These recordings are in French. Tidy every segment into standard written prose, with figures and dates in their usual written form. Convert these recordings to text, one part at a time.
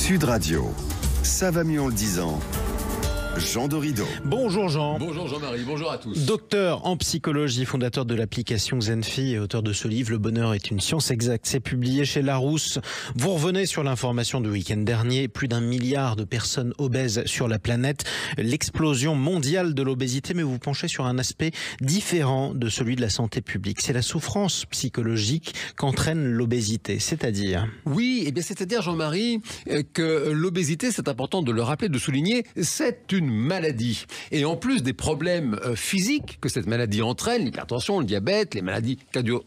Sud Radio, ça va mieux en le disant. Jean Dorido. Bonjour Jean. Bonjour Jean-Marie, bonjour à tous. Docteur en psychologie, fondateur de l'application Zenfi et auteur de ce livre, Le bonheur est une science exacte. C'est publié chez Larousse. Vous revenez sur l'information du week-end dernier. Plus d'1 milliard de personnes obèses sur la planète. L'explosion mondiale de l'obésité, mais vous penchez sur un aspect différent de celui de la santé publique. C'est la souffrance psychologique qu'entraîne l'obésité, c'est-à-dire... Oui, eh bien c'est-à-dire Jean-Marie que l'obésité, c'est important de le rappeler, de souligner, c'est une maladie. Et en plus des problèmes physiques que cette maladie entraîne, l'hypertension, le diabète, les maladies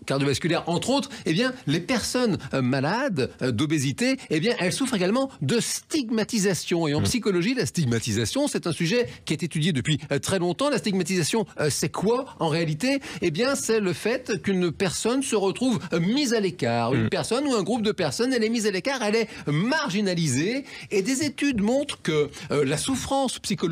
cardiovasculaires, entre autres, eh bien, les personnes malades d'obésité, eh bien, elles souffrent également de stigmatisation. Et en psychologie, la stigmatisation, c'est un sujet qui est étudié depuis très longtemps. La stigmatisation, c'est quoi en réalité? Eh bien, c'est le fait qu'une personne se retrouve mise à l'écart. Une personne ou un groupe de personnes, elle est mise à l'écart, elle est marginalisée. Et des études montrent que la souffrance psychologique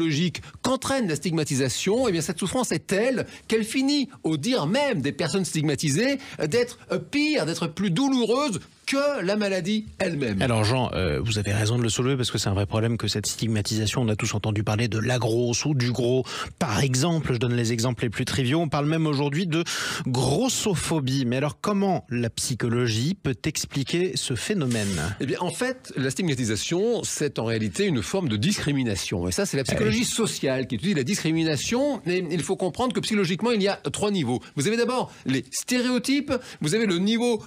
qu'entraîne la stigmatisation, eh bien cette souffrance est telle qu'elle finit, au dire même des personnes stigmatisées, d'être pire, d'être plus douloureuse que la maladie elle-même. Alors Jean, vous avez raison de le soulever parce que c'est un vrai problème que cette stigmatisation, on a tous entendu parler de la grosse ou du gros. Par exemple, je donne les exemples les plus triviaux, on parle même aujourd'hui de grossophobie. Mais alors comment la psychologie peut expliquer ce phénomène? Eh bien en fait, la stigmatisation, c'est en réalité une forme de discrimination. Et ça, c'est la psychologie sociale qui étudie la discrimination. Et il faut comprendre que psychologiquement, il y a 3 niveaux. Vous avez d'abord les stéréotypes, vous avez le niveau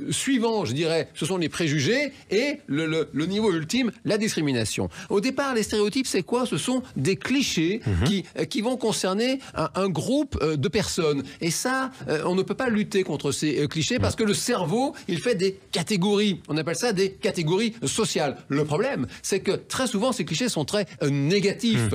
suivant, je dirais, ce sont les préjugés, et le niveau ultime, la discrimination. Au départ, les stéréotypes, c'est quoi? Ce sont des clichés qui vont concerner un groupe de personnes. Et ça, on ne peut pas lutter contre ces clichés parce que le cerveau, il fait des catégories. On appelle ça des catégories sociales. Le problème, c'est que très souvent, ces clichés sont très négatifs.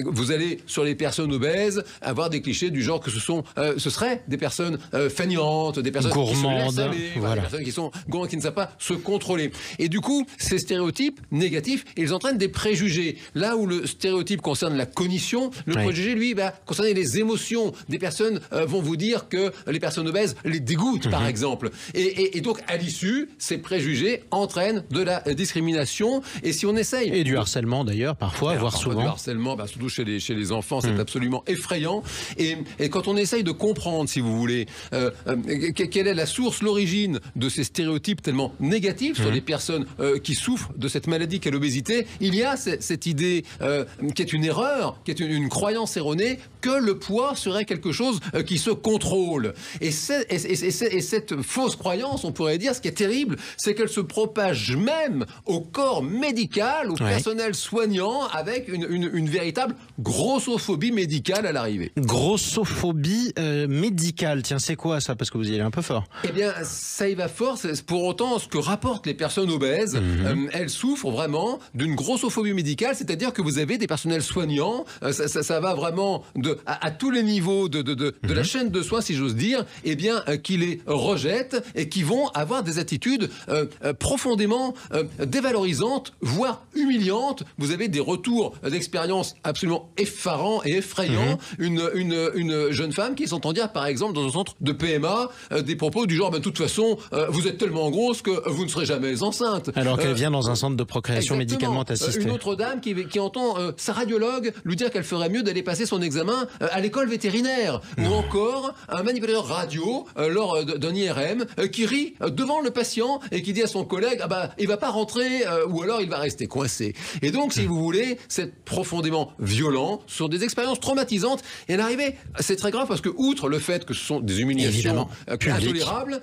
Vous allez sur les personnes obèses avoir des clichés du genre que ce seraient des personnes feignantes, des personnes gourmandes, qui se laissent aller, des personnes qui ne savent pas se contrôler. Et du coup, ces stéréotypes négatifs, ils entraînent des préjugés. Là où le stéréotype concerne la cognition, le préjugé, lui, va concerner les émotions. Des personnes vont vous dire que les personnes obèses les dégoûtent, par exemple. Et donc, à l'issue, ces préjugés entraînent de la discrimination. Et si on essaye... Et du harcèlement, d'ailleurs, parfois, voire souvent. Du harcèlement, surtout chez les enfants, c'est absolument effrayant. Et quand on essaye de comprendre, si vous voulez, quelle est la source, l'origine de ces stéréotypes tellement négatifs sur les personnes qui souffrent de cette maladie qu'est l'obésité, il y a cette idée qui est une erreur, qui est une croyance erronée, que le poids serait quelque chose qui se contrôle. Et cette fausse croyance, on pourrait dire, ce qui est terrible, c'est qu'elle se propage même au corps médical, au personnel soignant, avec une véritable grossophobie médicale à l'arrivée. Grossophobie médicale, tiens, c'est quoi ça? Parce que vous y allez un peu fort. Eh bien, ça y va fort. Pour autant, ce que rapportent les personnes obèses, elles souffrent vraiment d'une grossophobie médicale, c'est-à-dire que vous avez des personnels soignants, ça va vraiment à tous les niveaux de la chaîne de soins, si j'ose dire, eh bien, qui les rejettent et qui vont avoir des attitudes profondément dévalorisantes, voire humiliantes. Vous avez des retours d'expérience absolument effarants et effrayants. Une jeune femme qui s'entend dire, par exemple, dans un centre de PMA, des propos du genre, de toute façon, vous êtes tellement grosse que vous ne serez jamais enceinte. Alors qu'elle vient dans un centre de procréation médicalement assistée. Une autre dame qui entend sa radiologue lui dire qu'elle ferait mieux d'aller passer son examen à l'école vétérinaire. Ou encore un manipulateur radio lors d'un IRM qui rit devant le patient et qui dit à son collègue il va pas rentrer ou alors il va rester coincé. Et donc, si vous voulez, c'est profondément violent, ce sont des expériences traumatisantes. Et à l'arrivée, c'est très grave parce que, outre le fait que ce sont des humiliations intolérables,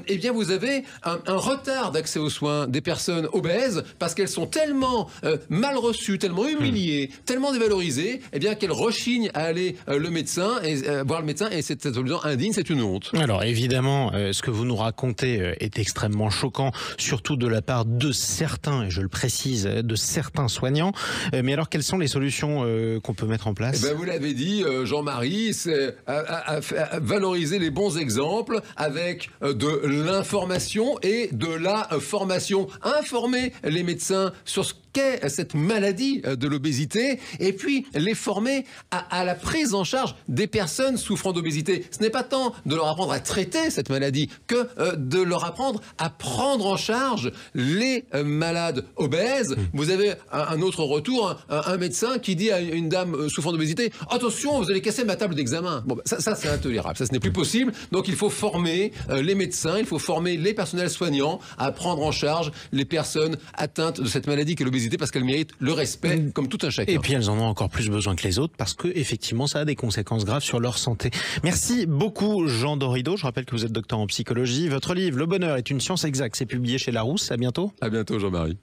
eh bien, vous avez un retard d'accès aux soins des personnes obèses parce qu'elles sont tellement mal reçues, tellement humiliées, tellement dévalorisées, eh bien, qu'elles rechignent à aller voir le médecin et c'est absolument indigne, c'est une honte. Alors évidemment, ce que vous nous racontez est extrêmement choquant, surtout de la part de certains, et je le précise, de certains soignants. Mais alors, quelles sont les solutions qu'on peut mettre en place? Vous l'avez dit, Jean-Marie, c'est à valoriser les bons exemples avec de l'information l'éducation et de la formation. Informer les médecins sur ce qu'est cette maladie de l'obésité et puis les former à la prise en charge des personnes souffrant d'obésité. Ce n'est pas tant de leur apprendre à traiter cette maladie que de leur apprendre à prendre en charge les malades obèses. Vous avez un autre retour, un médecin qui dit à une dame souffrant d'obésité « Attention, vous allez casser ma table d'examen ». Bon, ça c'est intolérable, ça ce n'est plus possible. Donc il faut former les médecins, il faut former les personnels soignants à prendre en charge les personnes atteintes de cette maladie qu'est l'obésité parce qu'elles méritent le respect comme tout un chacun. Et puis elles en ont encore plus besoin que les autres parce que effectivement ça a des conséquences graves sur leur santé. Merci beaucoup Jean Dorido. Je rappelle que vous êtes docteur en psychologie. Votre livre Le Bonheur est une science exacte, c'est publié chez Larousse. À bientôt. À bientôt Jean-Marie.